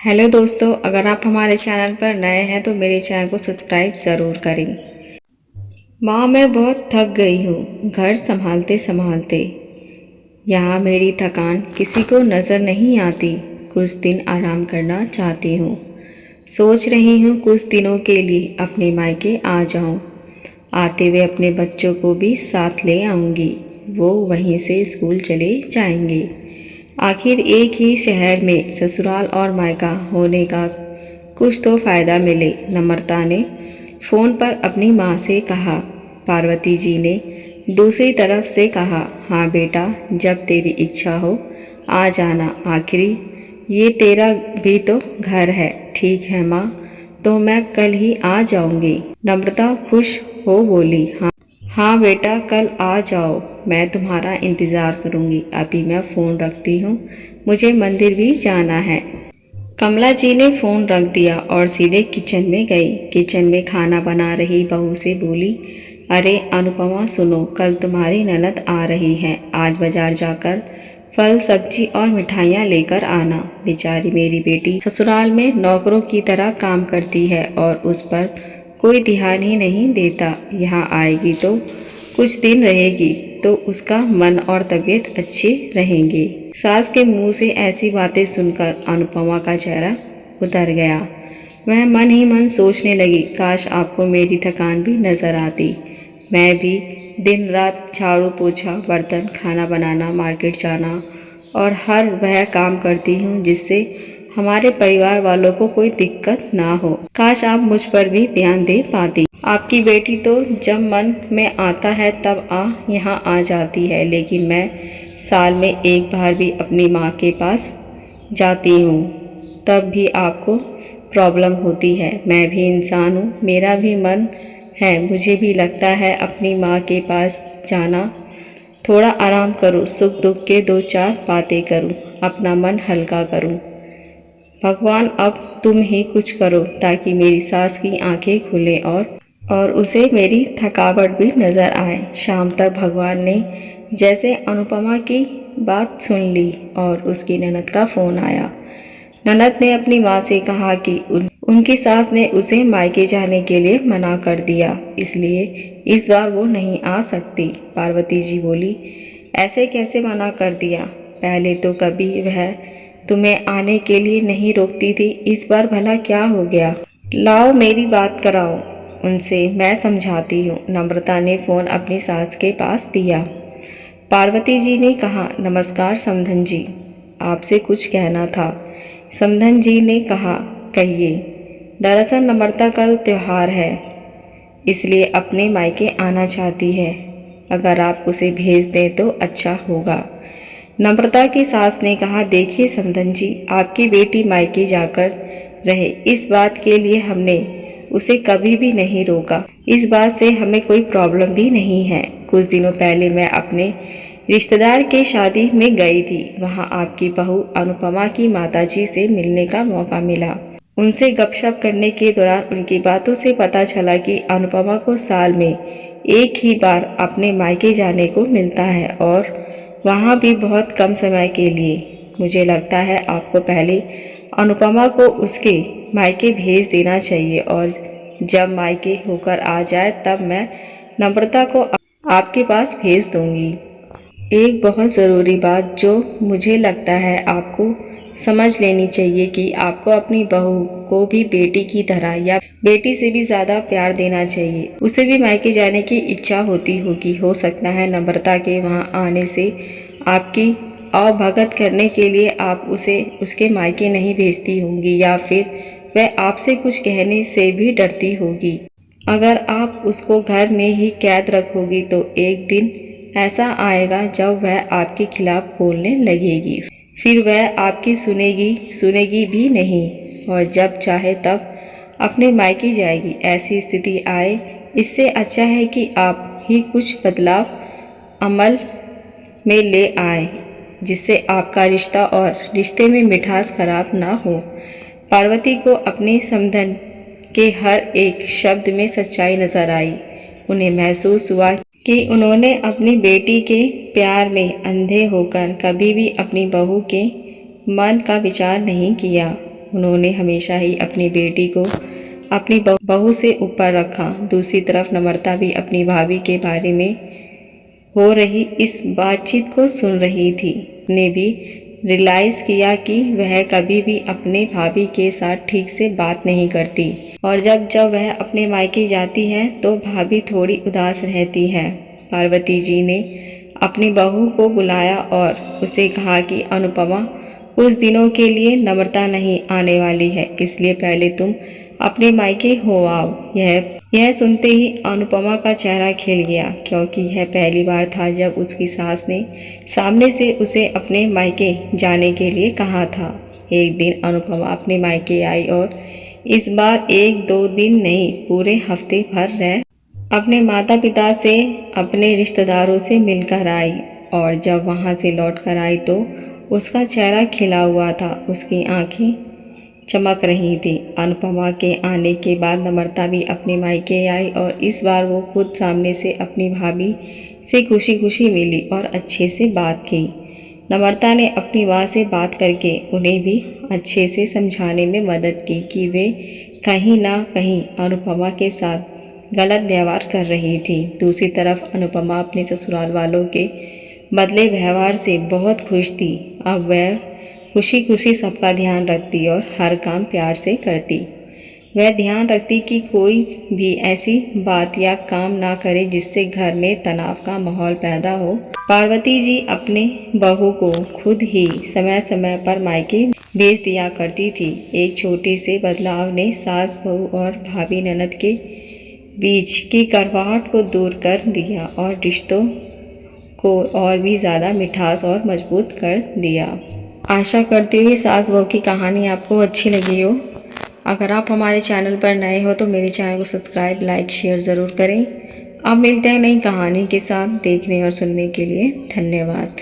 Hello दोस्तों, अगर आप हमारे चैनल पर नए हैं तो मेरे चैनल को सब्सक्राइब ज़रूर करें। माँ, मैं बहुत थक गई हूँ घर संभालते संभालते। यहाँ मेरी थकान किसी को नज़र नहीं आती। कुछ दिन आराम करना चाहती हूँ। सोच रही हूँ कुछ दिनों के लिए अपने मायके आ जाऊँ। आते हुए अपने बच्चों को भी साथ ले आऊँगी। वो वहीं से स्कूल चले जाएंगे। आखिर एक ही शहर में ससुराल और मायका होने का कुछ तो फ़ायदा मिले। नम्रता ने फ़ोन पर अपनी माँ से कहा। पार्वती जी ने दूसरी तरफ से कहा, हाँ बेटा, जब तेरी इच्छा हो आ जाना। आखिरी ये तेरा भी तो घर है। ठीक है माँ, तो मैं कल ही आ जाऊंगी। नम्रता खुश हो बोली, हाँ बेटा, कल आ जाओ। मैं तुम्हारा इंतज़ार करूंगी। अभी मैं फ़ोन रखती हूँ, मुझे मंदिर भी जाना है। कमला जी ने फ़ोन रख दिया और सीधे किचन में गई। किचन में खाना बना रही बहू से बोली, अरे अनुपमा सुनो, कल तुम्हारी ननद आ रही है। आज बाजार जाकर फल सब्जी और मिठाइयाँ लेकर आना। बेचारी मेरी बेटी ससुराल में नौकरों की तरह काम करती है और उस पर कोई ध्यान ही नहीं देता। यहाँ आएगी तो कुछ दिन रहेगी तो उसका मन और तबीयत अच्छे रहेंगे। सास के मुंह से ऐसी बातें सुनकर अनुपमा का चेहरा उतर गया। वह मन ही मन सोचने लगी, काश आपको मेरी थकान भी नजर आती। मैं भी दिन रात झाड़ू पोछा, बर्तन, खाना बनाना, मार्केट जाना और हर वह काम करती हूँ जिससे हमारे परिवार वालों को कोई दिक्कत ना हो। काश आप मुझ पर भी ध्यान दे पाती। आपकी बेटी तो जब मन में आता है तब यहाँ आ जाती है, लेकिन मैं साल में एक बार भी अपनी माँ के पास जाती हूँ, तब भी आपको प्रॉब्लम होती है। मैं भी इंसान हूँ, मेरा भी मन है, मुझे भी लगता है अपनी माँ के पास जाना। थोड़ा आराम करूँ, सुख दुख के दो चार बातें करूँ, अपना मन हल्का करूँ। भगवान अब तुम ही कुछ करो ताकि मेरी सास की आंखें खुलें और उसे मेरी थकावट भी नज़र आए। शाम तक भगवान ने जैसे अनुपमा की बात सुन ली और उसकी ननद का फ़ोन आया। ननद ने अपनी माँ से कहा कि उनकी सास ने उसे मायके जाने के लिए मना कर दिया, इसलिए इस बार वो नहीं आ सकती। पार्वती जी बोली, ऐसे कैसे मना कर दिया? पहले तो कभी वह तुम्हें आने के लिए नहीं रोकती थी, इस बार भला क्या हो गया? लाओ मेरी बात कराओ उनसे, मैं समझाती हूँ। नम्रता ने फ़ोन अपनी सास के पास दिया। पार्वती जी ने कहा, नमस्कार समधन जी, आपसे कुछ कहना था। समधन जी ने कहा, कहिए। दरअसल नम्रता कल त्योहार है, इसलिए अपने मायके आना चाहती है। अगर आप उसे भेज दें तो अच्छा होगा। नम्रता की सास ने कहा, देखिए समधन जी, आपकी बेटी मायके जाकर रहे, इस बात के लिए हमने उसे कभी भी नहीं रोका। इस बात से हमें कोई प्रॉब्लम भी नहीं है। कुछ दिनों पहले मैं अपने रिश्तेदार के शादी में गई थी। वहाँ आपकी बहू अनुपमा की माताजी से मिलने का मौका मिला। उनसे गपशप करने के दौरान उनकी बातों से पता चला कि अनुपमा को साल में एक ही बार अपने मायके जाने को मिलता है और वहाँ भी बहुत कम समय के लिए। मुझे लगता है आपको पहले अनुपमा को उसके मायके भेज देना चाहिए और जब मायके होकर आ जाए तब मैं नम्रता को आपके पास भेज दूंगी। एक बहुत ज़रूरी बात जो मुझे लगता है आपको समझ लेनी चाहिए कि आपको अपनी बहू को भी बेटी की तरह या बेटी से भी ज़्यादा प्यार देना चाहिए। उसे भी मायके जाने की इच्छा होती होगी। हो सकता है नम्रता के वहाँ आने से आपकी आवभगत करने के लिए आप उसे उसके मायके नहीं भेजती होंगी या फिर वह आपसे कुछ कहने से भी डरती होगी। अगर आप उसको घर में ही कैद रखोगी तो एक दिन ऐसा आएगा जब वह आपके खिलाफ बोलने लगेगी। फिर वह आपकी सुनेगी भी नहीं और जब चाहे तब अपने मायके जाएगी। ऐसी स्थिति आए, इससे अच्छा है कि आप ही कुछ बदलाव अमल में ले आए जिससे आपका रिश्ता और रिश्ते में मिठास खराब ना हो। पार्वती को अपने समधन के हर एक शब्द में सच्चाई नजर आई। उन्हें महसूस हुआ कि उन्होंने अपनी बेटी के प्यार में अंधे होकर कभी भी अपनी बहू के मन का विचार नहीं किया। उन्होंने हमेशा ही अपनी बेटी को अपनी बहू से ऊपर रखा। दूसरी तरफ नम्रता भी अपनी भाभी के बारे में हो रही इस बातचीत को सुन रही थी। उसने भी रियलाइज़ किया कि वह कभी भी अपने भाभी के साथ ठीक से बात नहीं करती और जब वह अपने मायके जाती है तो भाभी थोड़ी उदास रहती है। पार्वती जी ने अपनी बहू को बुलाया और उसे कहा कि अनुपमा कुछ दिनों के लिए नम्रता नहीं आने वाली है, इसलिए पहले तुम अपने मायके हो आओ। यह सुनते ही अनुपमा का चेहरा खिल गया, क्योंकि यह पहली बार था जब उसकी सास ने सामने से उसे अपने मायके जाने के लिए कहा था। एक दिन अनुपमा अपने मायके आई और इस बार 1-2 दिन नहीं, पूरे हफ्ते भर रह अपने माता पिता से, अपने रिश्तेदारों से मिलकर आई और जब वहां से लौट कर आई तो उसका चेहरा खिला हुआ था, उसकी आंखें चमक रही थी। अनुपमा के आने के बाद नम्रता भी अपने मायके आई और इस बार वो खुद सामने से अपनी भाभी से खुशी खुशी मिली और अच्छे से बात की। नम्रता ने अपनी माँ से बात करके उन्हें भी अच्छे से समझाने में मदद की कि वे कहीं ना कहीं अनुपमा के साथ गलत व्यवहार कर रही थी। दूसरी तरफ अनुपमा अपने ससुराल वालों के बदले व्यवहार से बहुत खुश थी। अब वह खुशी खुशी सबका ध्यान रखती और हर काम प्यार से करती। वह ध्यान रखती कि कोई भी ऐसी बात या काम ना करे जिससे घर में तनाव का माहौल पैदा हो। पार्वती जी अपने बहू को खुद ही समय समय पर मायके भेज दिया करती थी। एक छोटे से बदलाव ने सास बहू और भाभी ननद के बीच की कड़वाहट को दूर कर दिया और रिश्तों को और भी ज़्यादा मिठास और मजबूत कर दिया। आशा करती हुई सास बहू की कहानी आपको अच्छी लगी हो। अगर आप हमारे चैनल पर नए हो तो मेरे चैनल को सब्सक्राइब, लाइक, शेयर ज़रूर करें। अब मिलते हैं नई कहानी के साथ। देखने और सुनने के लिए धन्यवाद।